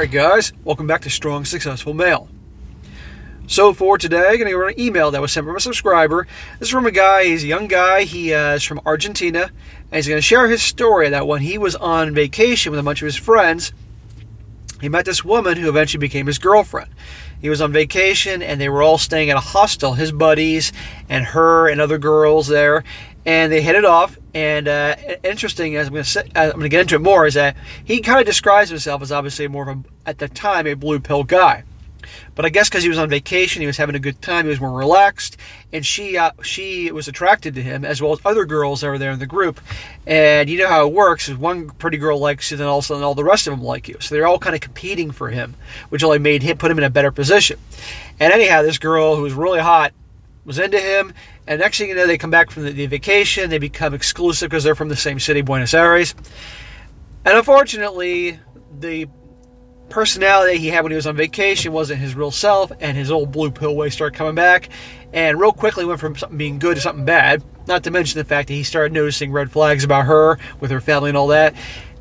Alright guys, welcome back to Strong Successful Male. So for today, I'm going to go over an email that was sent from a subscriber. This is from a guy, he's a young guy, he is from Argentina, and he's going to share his story that when he was on vacation with a bunch of his friends, he met this woman who eventually became his girlfriend. He was on vacation and they were all staying at a hostel, his buddies and her and other girls there, and they hit it off. And interesting, as I'm going to get into it more, is that he kind of describes himself as obviously more of at the time, a blue pill guy. But I guess because he was on vacation, he was having a good time, he was more relaxed, and she was attracted to him, as well as other girls that were there in the group. And you know how it works, is one pretty girl likes you, then all of a sudden all the rest of them like you. So they're all kind of competing for him, which only put him in a better position. And anyhow, this girl who was really hot was into him, and next thing you know, they come back from the vacation, they become exclusive because they're from the same city, Buenos Aires. And unfortunately, the personality he had when he was on vacation wasn't his real self, and his old blue pill ways started coming back, and real quickly went from something being good to something bad, not to mention the fact that he started noticing red flags about her, with her family and all that,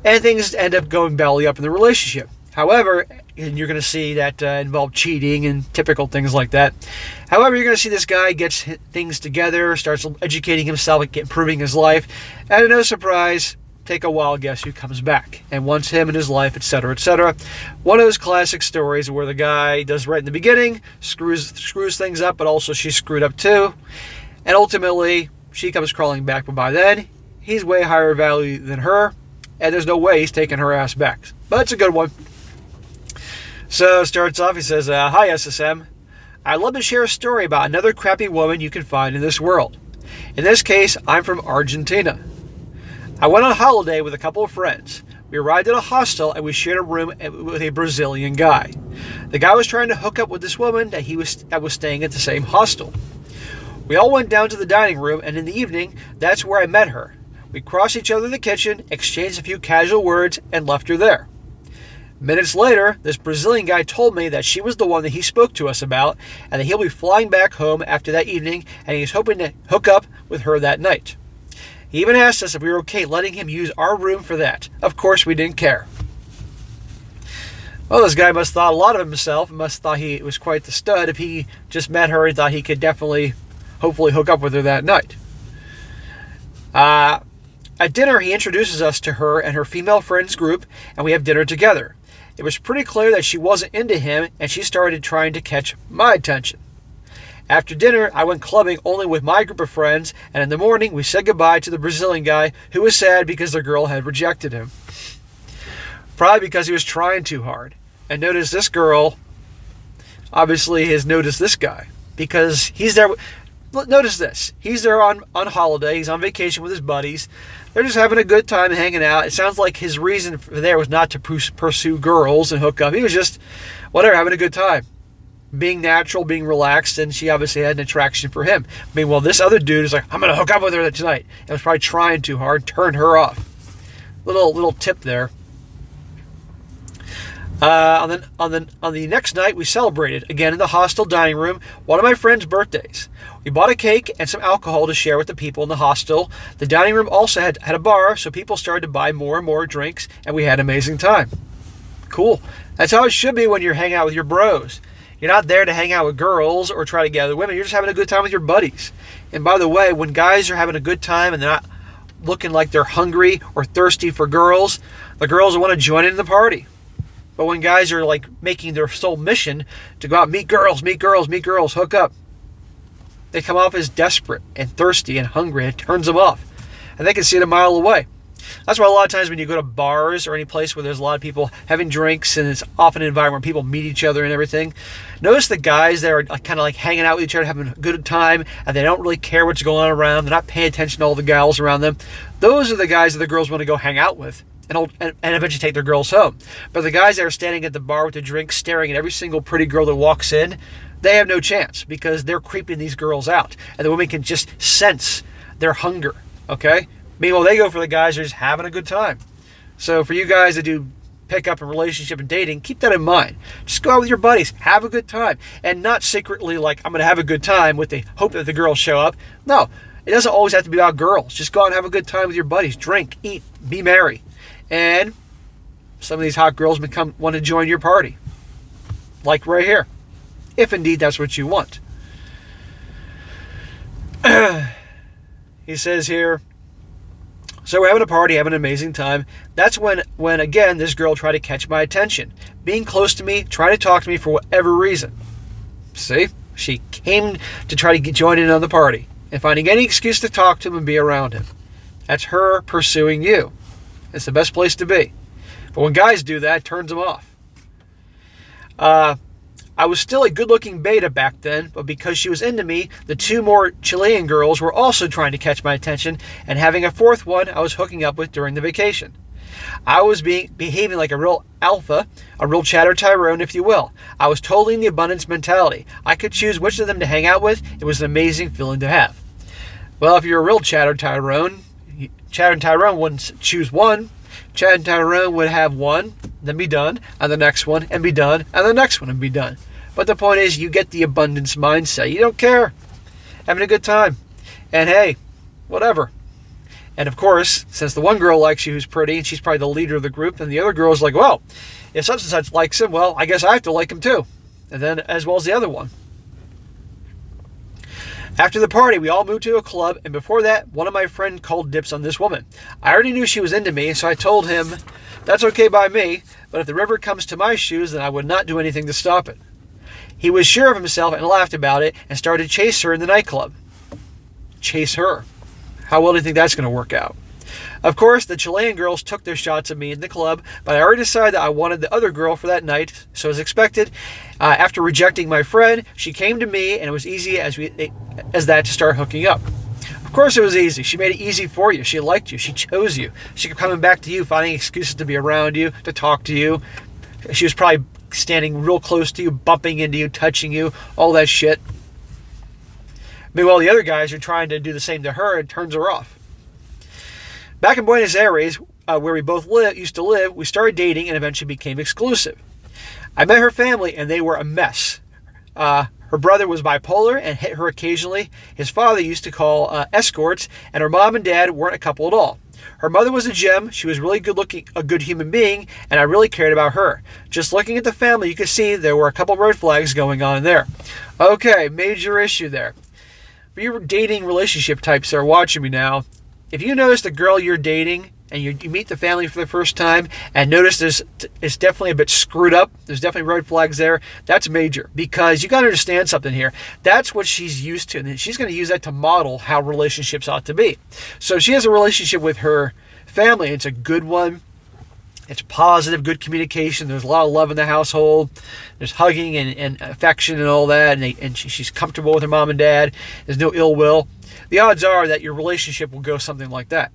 and things end up going belly up in the relationship. However, and you're going to see that involved cheating and typical things like that. However, you're going to see this guy gets things together, starts educating himself, improving his life, and to no surprise, take a wild guess who comes back and wants him in his life, etc., etc. One of those classic stories where the guy does right in the beginning, screws things up, but also she's screwed up too, and ultimately she comes crawling back. But by then, he's way higher value than her, and there's no way he's taking her ass back. But it's a good one. So starts off, he says, "Hi SSM, I'd love to share a story about another crappy woman you can find in this world. In this case, I'm from Argentina. I went on holiday with a couple of friends. We arrived at a hostel and we shared a room with a Brazilian guy. The guy was trying to hook up with this woman that was staying at the same hostel. We all went down to the dining room, and in the evening, that's where I met her. We crossed each other in the kitchen, exchanged a few casual words, and left her there. Minutes later, this Brazilian guy told me that she was the one that he spoke to us about, and that he'll be flying back home after that evening, and he's hoping to hook up with her that night. He even asked us if we were okay letting him use our room for that. Of course, we didn't care." Well, this guy must have thought a lot of himself, must have thought he was quite the stud if he just met her and thought he could hopefully hook up with her that night. At dinner, he introduces us to her and her female friends group, and we have dinner together. It was pretty clear that she wasn't into him, and she started trying to catch my attention. After dinner, I went clubbing only with my group of friends, and in the morning, we said goodbye to the Brazilian guy, who was sad because the girl had rejected him. Probably because he was trying too hard. And notice this girl obviously has noticed this guy, because he's there. Notice this. He's there on holiday. He's on vacation with his buddies. They're just having a good time and hanging out. It sounds like his reason for there was not to pursue girls and hook up. He was just, whatever, having a good time. Being natural, being relaxed, and she obviously had an attraction for him. Meanwhile, this other dude is like, I'm going to hook up with her tonight. And was probably trying too hard, turned her off. Little tip there. On the next night, we celebrated, again in the hostel dining room, one of my friend's birthdays. We bought a cake and some alcohol to share with the people in the hostel. The dining room also had a bar, so people started to buy more and more drinks, and we had an amazing time. Cool. That's how it should be when you're hanging out with your bros. You're not there to hang out with girls or try to gather women. You're just having a good time with your buddies. And by the way, when guys are having a good time and they're not looking like they're hungry or thirsty for girls, the girls will want to join in the party. But when guys are like making their sole mission to go out, meet girls, hook up, they come off as desperate and thirsty and hungry, and it turns them off. And they can see it a mile away. That's why a lot of times when you go to bars or any place where there's a lot of people having drinks, and it's often an environment where people meet each other and everything, notice the guys that are kind of like hanging out with each other, having a good time, and they don't really care what's going on around. They're not paying attention to all the gals around them. Those are the guys that the girls want to go hang out with and eventually take their girls home. But the guys that are standing at the bar with the drinks, staring at every single pretty girl that walks in, they have no chance because they're creeping these girls out. And the women can just sense their hunger, okay? Meanwhile, they go for the guys who are just having a good time. So for you guys that do pick up in relationship and dating, keep that in mind. Just go out with your buddies, have a good time. And not secretly like, I'm going to have a good time with the hope that the girls show up. No, it doesn't always have to be about girls. Just go out and have a good time with your buddies. Drink, eat, be merry. And some of these hot girls want to join your party. Like right here. If indeed that's what you want. He says here, so we're having a party, having an amazing time. That's when again, this girl tried to catch my attention. Being close to me, trying to talk to me for whatever reason. See? She came to try to join in on the party and finding any excuse to talk to him and be around him. That's her pursuing you. It's the best place to be. But when guys do that, it turns them off. I was still a good-looking beta back then, but because she was into me, the two more Chilean girls were also trying to catch my attention, and having a fourth one I was hooking up with during the vacation. I was behaving like a real alpha, a real chatter tyrone, if you will. I was totally in the abundance mentality. I could choose which of them to hang out with. It was an amazing feeling to have. Well, if you're a real chatter tyrone wouldn't choose one. Chatter tyrone would have one, then be done, and the next one, and be done, and the next one, and be done. But the point is, you get the abundance mindset. You don't care. Having a good time. And hey, whatever. And of course, since the one girl likes you who's pretty, and she's probably the leader of the group, and the other girl's like, well, if such and such likes him, well, I guess I have to like him too. And then as well as the other one. After the party, we all moved to a club, and before that, one of my friends called dibs on this woman. I already knew she was into me, so I told him, that's okay by me, but if the river comes to my shoes, then I would not do anything to stop it. He was sure of himself and laughed about it and started to chase her in the nightclub. Chase her. How well do you think that's going to work out? Of course, the Chilean girls took their shots at me in the club, but I already decided that I wanted the other girl for that night, so as expected, after rejecting my friend, she came to me, and it was easy as that to start hooking up. Of course it was easy. She made it easy for you. She liked you. She chose you. She kept coming back to you, finding excuses to be around you, to talk to you. She was probably standing real close to you, bumping into you, touching you, all that shit. Meanwhile, the other guys are trying to do the same to her and turns her off. Back in Buenos Aires, where we both used to live, we started dating and eventually became exclusive. I met her family and they were a mess. Her brother was bipolar and hit her occasionally. His father used to call escorts, and her mom and dad weren't a couple at all. Her mother was a gem. She was really good looking, a good human being, and I really cared about her. Just looking at the family, you could see there were a couple red flags going on there. Okay, major issue there. For your dating relationship types that are watching me now, if you notice the girl you're dating and you meet the family for the first time and notice it's definitely a bit screwed up, there's definitely red flags there, that's major. Because you got to understand something here. That's what she's used to, and she's going to use that to model how relationships ought to be. So she has a relationship with her family. It's a good one. It's positive, good communication. There's a lot of love in the household. There's hugging and affection and all that, and she's comfortable with her mom and dad. There's no ill will. The odds are that your relationship will go something like that.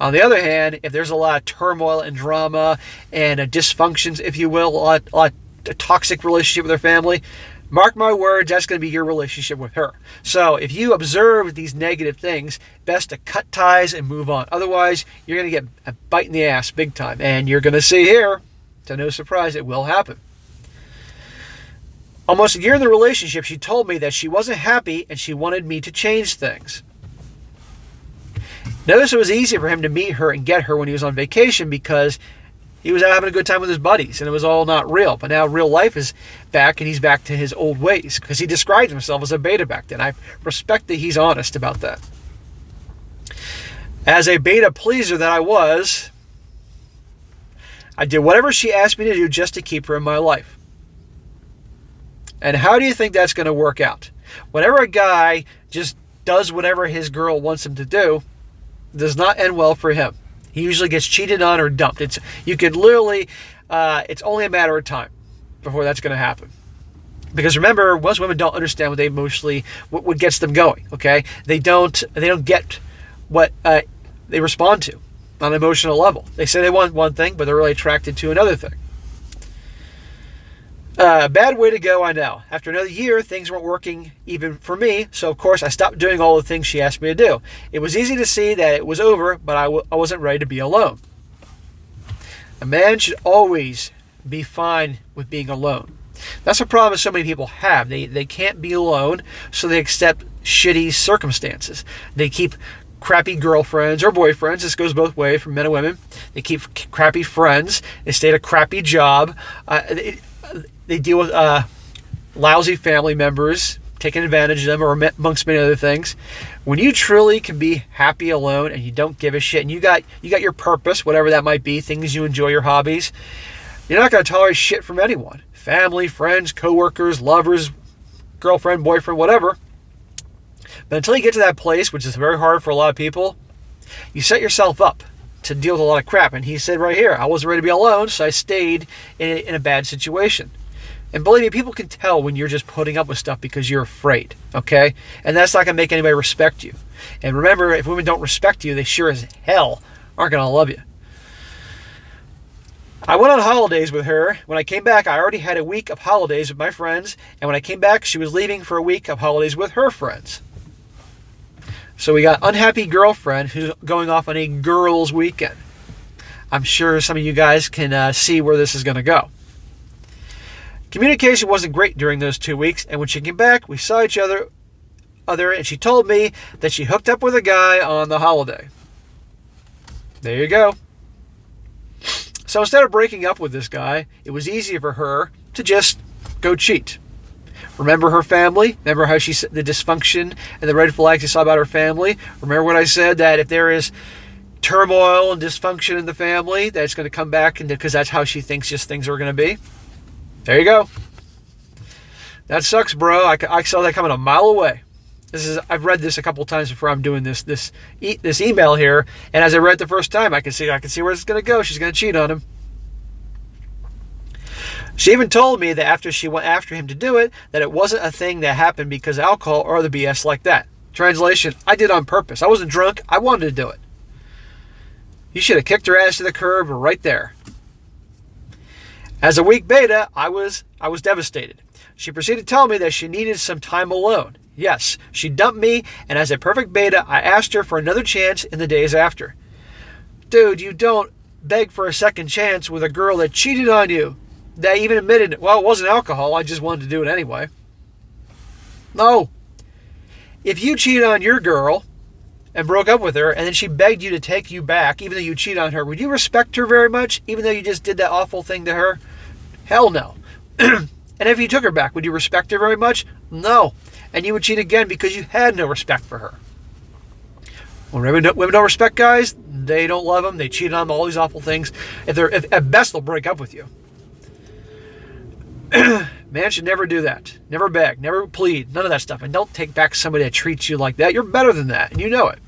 On the other hand, if there's a lot of turmoil and drama and dysfunctions, if you will, a lot of toxic relationship with her family, mark my words, that's going to be your relationship with her. So if you observe these negative things, best to cut ties and move on. Otherwise, you're going to get a bite in the ass big time. And you're going to see here, to no surprise, it will happen. Almost a year in the relationship, she told me that she wasn't happy and she wanted me to change things. Notice it was easy for him to meet her and get her when he was on vacation because he was out having a good time with his buddies and it was all not real. But now real life is back and he's back to his old ways because he described himself as a beta back then. I respect that he's honest about that. As a beta pleaser that I was, I did whatever she asked me to do just to keep her in my life. And how do you think that's going to work out? Whenever a guy just does whatever his girl wants him to do, it does not end well for him. He usually gets cheated on or dumped. It's only a matter of time before that's going to happen. Because remember, most women don't understand what gets them going. Okay, they don't get what they respond to on an emotional level. They say they want one thing, but they're really attracted to another thing. Bad way to go, I know. After another year, things weren't working even for me, so of course I stopped doing all the things she asked me to do. It was easy to see that it was over, but I wasn't ready to be alone. A man should always be fine with being alone. That's a problem so many people have. They can't be alone, so they accept shitty circumstances. They keep crappy girlfriends or boyfriends. This goes both ways for men and women. They keep crappy friends. They stay at a crappy job. They deal with lousy family members, taking advantage of them, or amongst many other things. When you truly can be happy alone and you don't give a shit, and you got your purpose, whatever that might be, things you enjoy, your hobbies, you're not going to tolerate shit from anyone. Family, friends, coworkers, lovers, girlfriend, boyfriend, whatever. But until you get to that place, which is very hard for a lot of people, you set yourself up to deal with a lot of crap. And he said right here, I wasn't ready to be alone, so I stayed in a bad situation. And believe me, people can tell when you're just putting up with stuff because you're afraid, okay? And that's not going to make anybody respect you. And remember, if women don't respect you, they sure as hell aren't going to love you. I went on holidays with her. When I came back, I already had a week of holidays with my friends. And when I came back, she was leaving for a week of holidays with her friends. So we got unhappy girlfriend who's going off on a girls' weekend. I'm sure some of you guys can see where this is going to go. Communication wasn't great during those 2 weeks, and when she came back, we saw each other, and she told me that she hooked up with a guy on the holiday. There you go. So instead of breaking up with this guy, it was easier for her to just go cheat. Remember her family? Remember how the dysfunction and the red flags you saw about her family? Remember what I said, that if there is turmoil and dysfunction in the family, that it's going to come back because that's how she thinks just things are going to be? There you go. That sucks, bro. I saw that coming a mile away. I've read this a couple times before I'm doing this email here, and as I read it the first time, I can see where it's going to go. She's going to cheat on him. She even told me that after she went after him to do it, that it wasn't a thing that happened because of alcohol or the BS like that. Translation, I did on purpose. I wasn't drunk. I wanted to do it. You should have kicked her ass to the curb right there. As a weak beta, I was devastated. She proceeded to tell me that she needed some time alone. Yes, she dumped me, and as a perfect beta, I asked her for another chance in the days after. Dude, you don't beg for a second chance with a girl that cheated on you. That even admitted, well, it wasn't alcohol, I just wanted to do it anyway. No. If you cheat on your girl and broke up with her, and then she begged you to take you back, even though you cheat on her, would you respect her very much, even though you just did that awful thing to her? Hell no. And if you took her back, would you respect her very much? No. And you would cheat again because you had no respect for her. When women don't respect guys, they don't love them, they cheat on them, all these awful things. If at best, they'll break up with you. Man should never do that. Never beg, never plead, none of that stuff. And don't take back somebody that treats you like that. You're better than that, and you know it.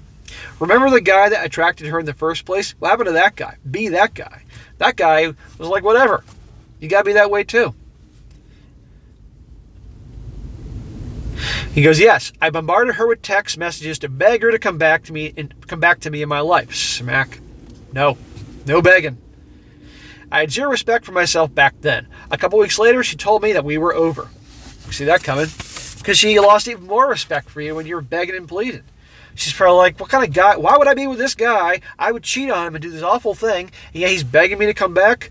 Remember the guy that attracted her in the first place? What happened to that guy? Be that guy. That guy was like, whatever. You gotta be that way too. He goes, yes, I bombarded her with text messages to beg her to come back to me in my life. Smack. No begging. I had zero respect for myself back then. A couple weeks later, she told me that we were over. See that coming? Because she lost even more respect for you when you were begging and pleading. She's probably like, what kind of guy? Why would I be with this guy? I would cheat on him and do this awful thing. And yeah, he's begging me to come back.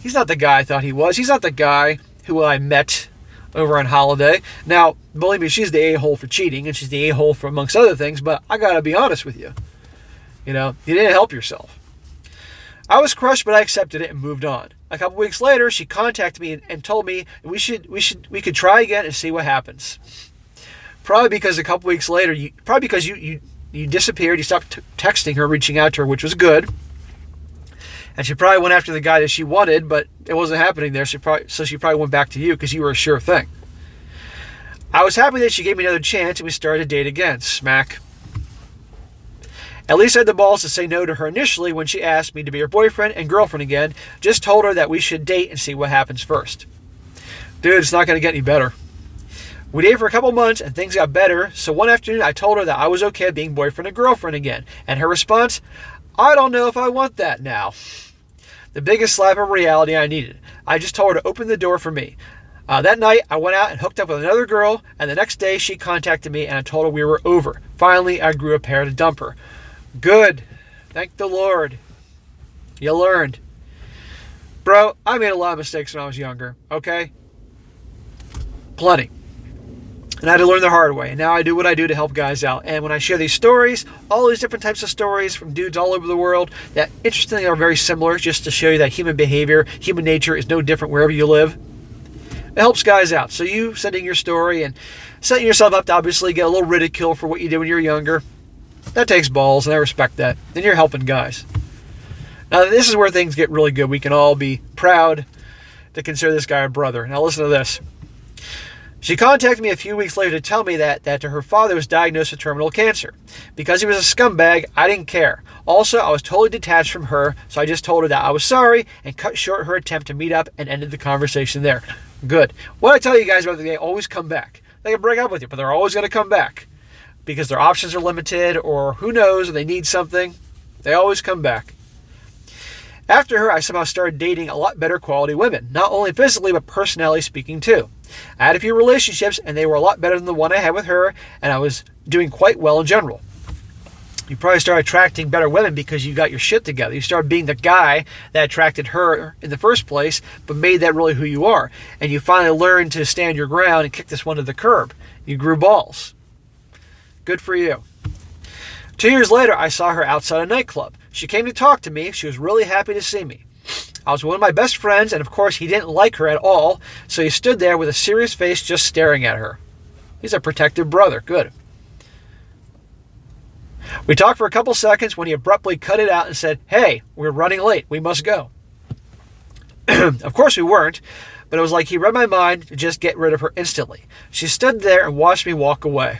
He's not the guy I thought he was. He's not the guy who I met over on holiday. Now, believe me, she's the a-hole for cheating, and she's the a-hole for amongst other things, but I gotta be honest with you. You didn't help yourself. I was crushed, but I accepted it and moved on. A couple weeks later, she contacted me and told me we could try again and see what happens. Probably because a couple weeks later, you disappeared, you stopped texting her, reaching out to her, which was good. And she probably went after the guy that she wanted, but it wasn't happening there, so she probably went back to you because you were a sure thing. I was happy that she gave me another chance and we started to date again. Smack. At least I had the balls to say no to her initially when she asked me to be her boyfriend and girlfriend again. Just told her that we should date and see what happens first. Dude, it's not going to get any better. We dated for a couple months and things got better, so one afternoon I told her that I was okay being boyfriend and girlfriend again. And her response, I don't know if I want that now. The biggest slap of reality I needed. I just told her to open the door for me. That night, I went out and hooked up with another girl, and the next day she contacted me and I told her we were over. Finally, I grew a pair to dump her. Good. Thank the Lord. You learned. Bro, I made a lot of mistakes when I was younger, okay? Plenty. And I had to learn the hard way. And now I do what I do to help guys out. And when I share these stories, all these different types of stories from dudes all over the world that interestingly are very similar, just to show you that human behavior, human nature is no different wherever you live, it helps guys out. So you sending your story and setting yourself up to obviously get a little ridicule for what you did when you were younger, that takes balls, and I respect that. And you're helping guys. Now, this is where things get really good. We can all be proud to consider this guy a brother. Now, listen to this. She contacted me a few weeks later to tell me that her father was diagnosed with terminal cancer. Because he was a scumbag, I didn't care. Also, I was totally detached from her, so I just told her that I was sorry and cut short her attempt to meet up and ended the conversation there. Good. What I tell you guys about, they always come back. They can break up with you, but they're always going to come back. Because their options are limited, or who knows, or they need something. They always come back. After her, I somehow started dating a lot better quality women. Not only physically, but personality speaking too. I had a few relationships, and they were a lot better than the one I had with her, and I was doing quite well in general. You probably started attracting better women because you got your shit together. You started being the guy that attracted her in the first place, but made that really who you are. And you finally learned to stand your ground and kick this one to the curb. You grew balls. Good for you. 2 years later, I saw her outside a nightclub. She came to talk to me. She was really happy to see me. I was one of my best friends, and of course, he didn't like her at all, so he stood there with a serious face just staring at her. He's a protective brother. Good. We talked for a couple seconds when he abruptly cut it out and said, "Hey, we're running late. We must go." Of course we weren't, but it was like he read my mind to just get rid of her instantly. She stood there and watched me walk away.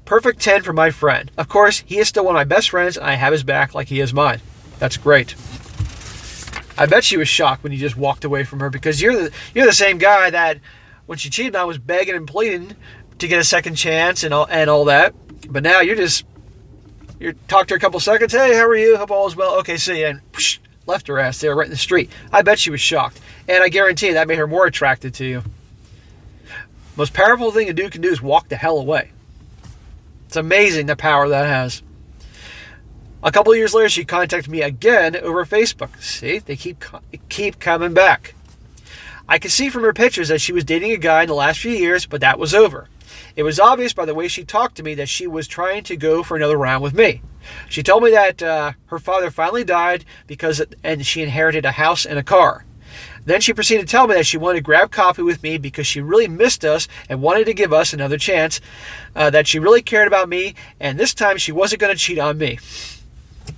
Perfect 10 for my friend. Of course, he is still one of my best friends, and I have his back like he is mine. That's great. I bet she was shocked when you just walked away from her, because you're the same guy that when she cheated on was begging and pleading to get a second chance and all that. But now you talked to her a couple seconds. "Hey, how are you? Hope all is well. Okay, see you." And whoosh, left her ass there right in the street. I bet she was shocked. And I guarantee that made her more attracted to you. Most powerful thing a dude can do is walk the hell away. It's amazing the power that has. A couple of years later, she contacted me again over Facebook. See, they keep coming back. I could see from her pictures that she was dating a guy in the last few years, but that was over. It was obvious by the way she talked to me that she was trying to go for another round with me. She told me that her father finally died and she inherited a house and a car. Then she proceeded to tell me that she wanted to grab coffee with me because she really missed us and wanted to give us another chance, that she really cared about me, and this time she wasn't going to cheat on me.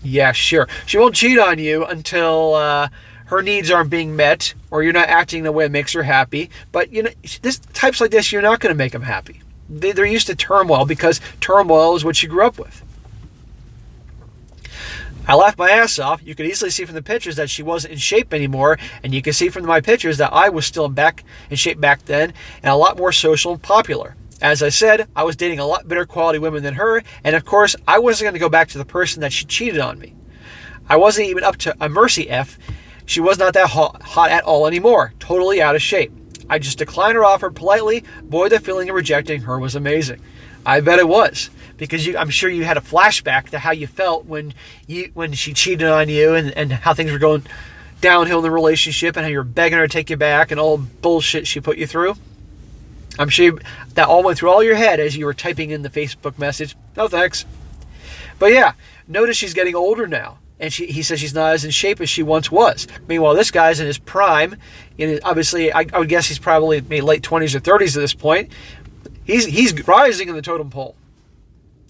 Yeah, sure. She won't cheat on you until her needs aren't being met or you're not acting the way that makes her happy. But types like this, you're not going to make them happy. They're used to turmoil because turmoil is what she grew up with. I laughed my ass off. You could easily see from the pictures that she wasn't in shape anymore, and you can see from my pictures that I was still in shape back then and a lot more social and popular. As I said, I was dating a lot better quality women than her, and of course, I wasn't going to go back to the person that she cheated on me. I wasn't even up to a mercy F. She was not that hot at all anymore, totally out of shape. I just declined her offer politely. Boy, the feeling of rejecting her was amazing. I bet it was, because I'm sure you had a flashback to how you felt when she cheated on you and how things were going downhill in the relationship and how you were begging her to take you back and all bullshit she put you through. I'm sure that all went through all your head as you were typing in the Facebook message. No thanks. But yeah, notice she's getting older now. And he says she's not as in shape as she once was. Meanwhile, this guy's in his prime. Obviously, I would guess he's probably maybe late 20s or 30s at this point. He's rising in the totem pole.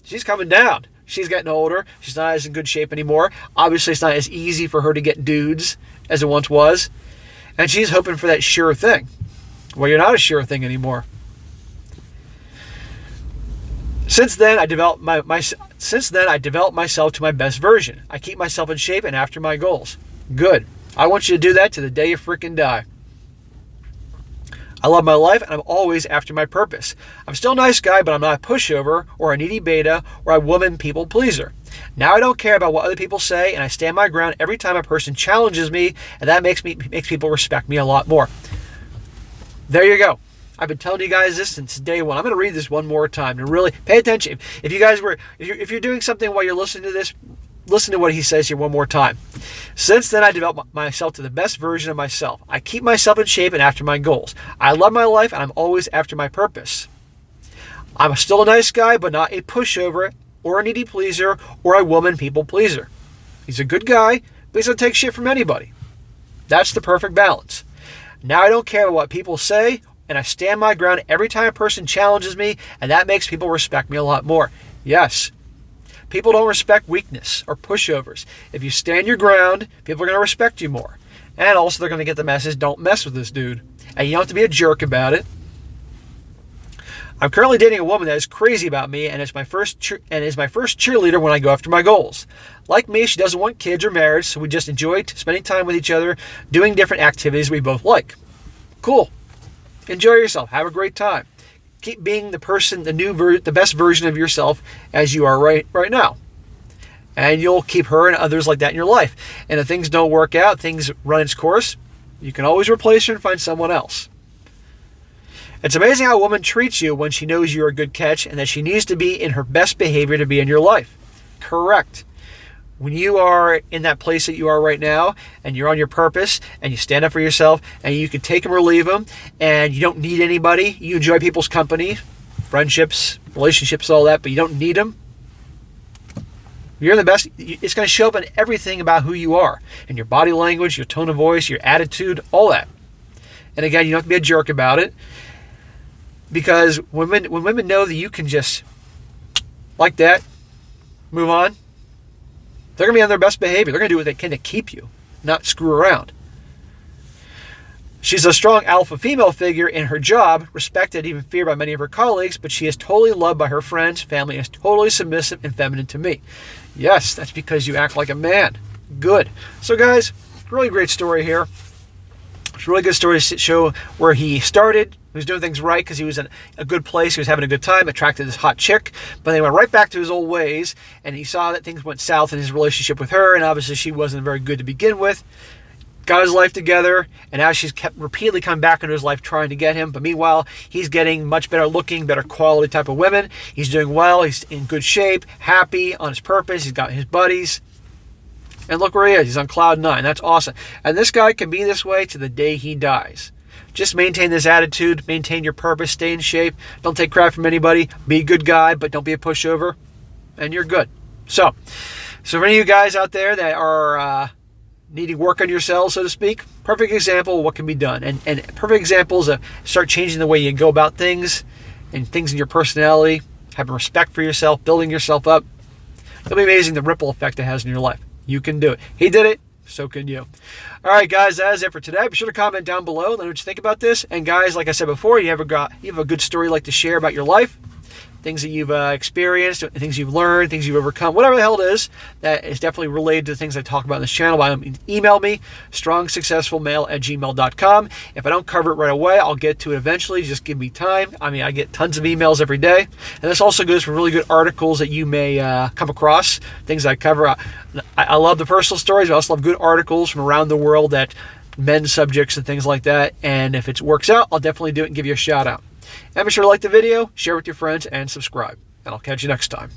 She's coming down. She's getting older. She's not as in good shape anymore. Obviously, it's not as easy for her to get dudes as it once was. And she's hoping for that sure thing. Well, you're not a sure thing anymore. Since then, I developed myself to my best version. I keep myself in shape and after my goals. Good. I want you to do that to the day you freaking die. I love my life, and I'm always after my purpose. I'm still a nice guy, but I'm not a pushover or a needy beta or a woman people pleaser. Now I don't care about what other people say, and I stand my ground every time a person challenges me, and that makes people respect me a lot more. There you go. I've been telling you guys this since day one. I'm going to read this one more time to really pay attention. If you're doing something while you're listening to this, listen to what he says here one more time. Since then, I developed myself to the best version of myself. I keep myself in shape and after my goals. I love my life, and I'm always after my purpose. I'm still a nice guy, but not a pushover or a needy pleaser or a woman people pleaser. He's a good guy, but he doesn't take shit from anybody. That's the perfect balance. Now I don't care what people say, and I stand my ground every time a person challenges me, and that makes people respect me a lot more. Yes, people don't respect weakness or pushovers. If you stand your ground, people are going to respect you more. And also they're going to get the message, don't mess with this dude. And you don't have to be a jerk about it. I'm currently dating a woman that is crazy about me and is my first cheerleader when I go after my goals. Like me, she doesn't want kids or marriage, so we just enjoy spending time with each other, doing different activities we both like. Cool. Enjoy yourself. Have a great time. Keep being the person, the best version of yourself as you are right now. And you'll keep her and others like that in your life. And if things don't work out, things run its course, you can always replace her and find someone else. It's amazing how a woman treats you when she knows you're a good catch and that she needs to be in her best behavior to be in your life. Correct. When you are in that place that you are right now and you're on your purpose and you stand up for yourself and you can take them or leave them and you don't need anybody, you enjoy people's company, friendships, relationships, all that, but you don't need them, you're the best. It's going to show up in everything about who you are, in your body language, your tone of voice, your attitude, all that. And again, you don't have to be a jerk about it, because when women know that you can just, like that, move on, they're going to be on their best behavior. They're going to do what they can to keep you, not screw around. She's a strong alpha female figure in her job, respected, even feared by many of her colleagues, but she is totally loved by her friends, family, and is totally submissive and feminine to me. Yes, that's because you act like a man. Good. So guys, really great story here. It's a really good story to show where he started. He was doing things right because he was in a good place. He was having a good time, attracted this hot chick. But then he went right back to his old ways, and he saw that things went south in his relationship with her, and obviously she wasn't very good to begin with. Got his life together, and now she's kept repeatedly coming back into his life trying to get him. But meanwhile, he's getting much better looking, better quality type of women. He's doing well. He's in good shape, happy, on his purpose. He's got his buddies. And look where he is. He's on cloud 9. That's awesome. And this guy can be this way to the day he dies. Just maintain this attitude, maintain your purpose, stay in shape, don't take crap from anybody, be a good guy, but don't be a pushover, and you're good. So for any of you guys out there that are needing work on yourselves, so to speak, perfect example of what can be done. And perfect examples of start changing the way you go about things and things in your personality, having respect for yourself, building yourself up. It'll be amazing the ripple effect it has in your life. You can do it. He did it. So can you. All right, guys, that is it for today. Be sure to comment down below. Let me know what you think about this. And guys, like I said before, you have a good story you'd like to share about your life, things that you've experienced, things you've learned, things you've overcome, whatever the hell it is that is definitely related to the things I talk about in this channel. Email me, strongsuccessfulmale@gmail.com. If I don't cover it right away, I'll get to it eventually. Just give me time. I mean, I get tons of emails every day. And this also goes for really good articles that you may come across, things I cover. I love the personal stories, but I also love good articles from around the world that men's subjects and things like that. And if it works out, I'll definitely do it and give you a shout out. And be sure to like the video, share with your friends, and subscribe. And I'll catch you next time.